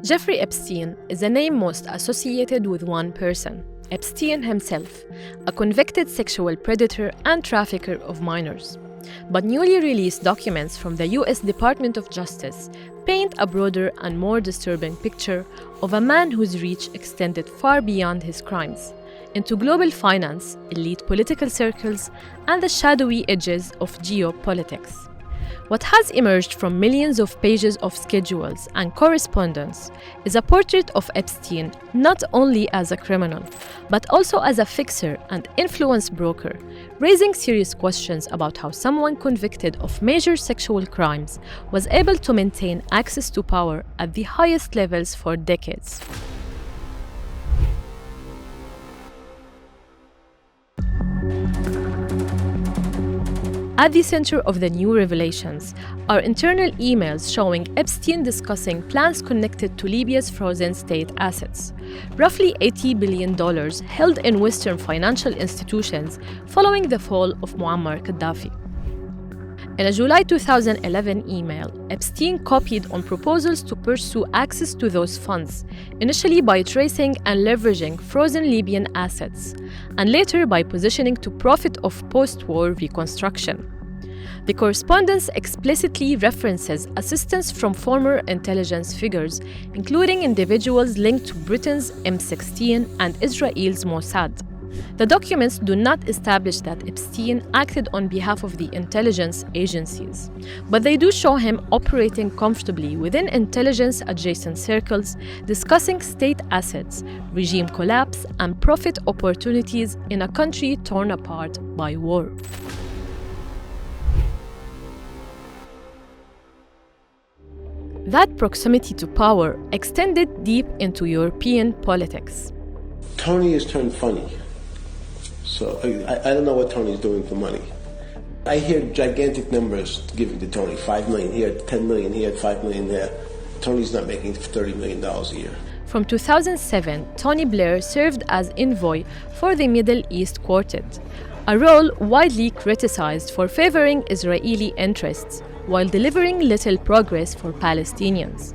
Jeffrey Epstein is a name most associated with one person, Epstein himself, a convicted sexual predator and trafficker of minors. But newly released documents from the US Department of Justice paint a broader and more disturbing picture of a man whose reach extended far beyond his crimes, into global finance, elite political circles, and the shadowy edges of geopolitics. What has emerged from millions of pages of schedules and correspondence is a portrait of Epstein not only as a criminal, but also as a fixer and influence broker, raising serious questions about how someone convicted of major sexual crimes was able to maintain access to power at the highest levels for decades. At the center of the new revelations are internal emails showing Epstein discussing plans connected to Libya's frozen state assets, roughly $80 billion held in Western financial institutions following the fall of Muammar Gaddafi. In a July 2011 email, Epstein copied on proposals to pursue access to those funds, initially by tracing and leveraging frozen Libyan assets, and later by positioning to profit off post-war reconstruction. The correspondence explicitly references assistance from former intelligence figures, including individuals linked to Britain's M16 and Israel's Mossad. The documents do not establish that Epstein acted on behalf of the intelligence agencies, but they do show him operating comfortably within intelligence-adjacent circles, discussing state assets, regime collapse, and profit opportunities in a country torn apart by war. That proximity to power extended deep into European politics. Tony has turned funny. So I don't know what Tony's doing for money. I hear gigantic numbers given to Tony, 5 million here, 10 million here, 5 million there. Tony's not making $30 million a year. From 2007, Tony Blair served as envoy for the Middle East Quartet, a role widely criticized for favoring Israeli interests while delivering little progress for Palestinians.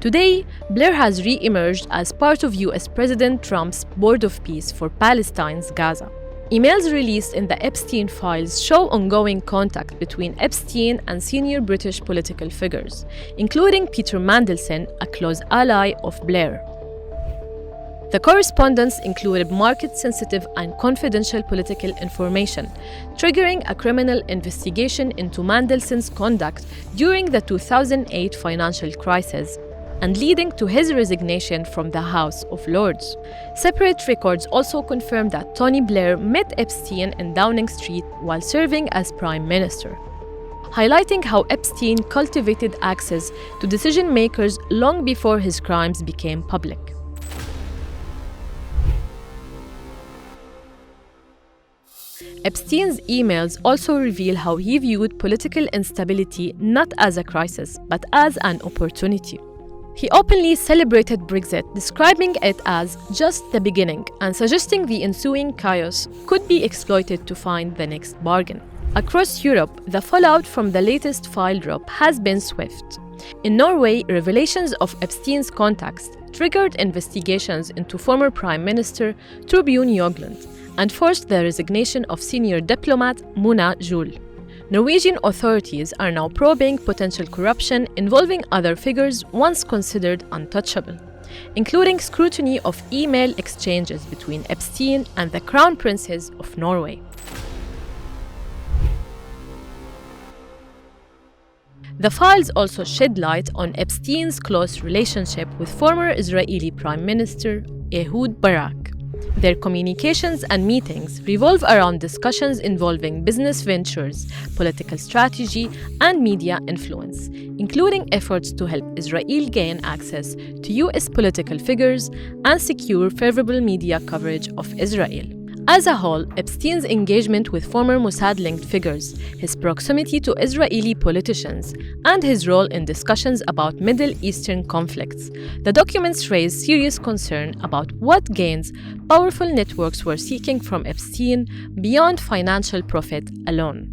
Today, Blair has re-emerged as part of US President Trump's Board of Peace for Palestine's Gaza. Emails released in the Epstein Files show ongoing contact between Epstein and senior British political figures, including Peter Mandelson, a close ally of Blair. The correspondence included market-sensitive and confidential political information, triggering a criminal investigation into Mandelson's conduct during the 2008 financial crisis, and leading to his resignation from the House of Lords. Separate records also confirm that Tony Blair met Epstein in Downing Street while serving as Prime Minister, highlighting how Epstein cultivated access to decision-makers long before his crimes became public. Epstein's emails also reveal how he viewed political instability not as a crisis, but as an opportunity. He openly celebrated Brexit, describing it as just the beginning and suggesting the ensuing chaos could be exploited to find the next bargain. Across Europe, the fallout from the latest file drop has been swift. In Norway, revelations of Epstein's contacts triggered investigations into former Prime Minister Torbjørn Jagland and forced the resignation of senior diplomat Mona Juul. Norwegian authorities are now probing potential corruption involving other figures once considered untouchable, including scrutiny of email exchanges between Epstein and the Crown Princes of Norway. The files also shed light on Epstein's close relationship with former Israeli Prime Minister Ehud Barak. Their communications and meetings revolve around discussions involving business ventures, political strategy, and media influence, including efforts to help Israel gain access to US political figures and secure favorable media coverage of Israel. As a whole, Epstein's engagement with former Mossad-linked figures, his proximity to Israeli politicians, and his role in discussions about Middle Eastern conflicts, the documents raise serious concern about what gains powerful networks were seeking from Epstein beyond financial profit alone.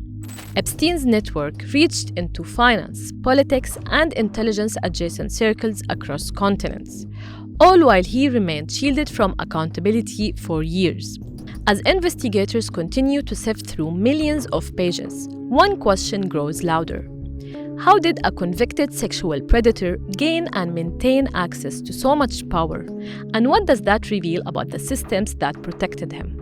Epstein's network reached into finance, politics, and intelligence-adjacent circles across continents, all while he remained shielded from accountability for years. As investigators continue to sift through millions of pages, one question grows louder. How did a convicted sexual predator gain and maintain access to so much power? And what does that reveal about the systems that protected him?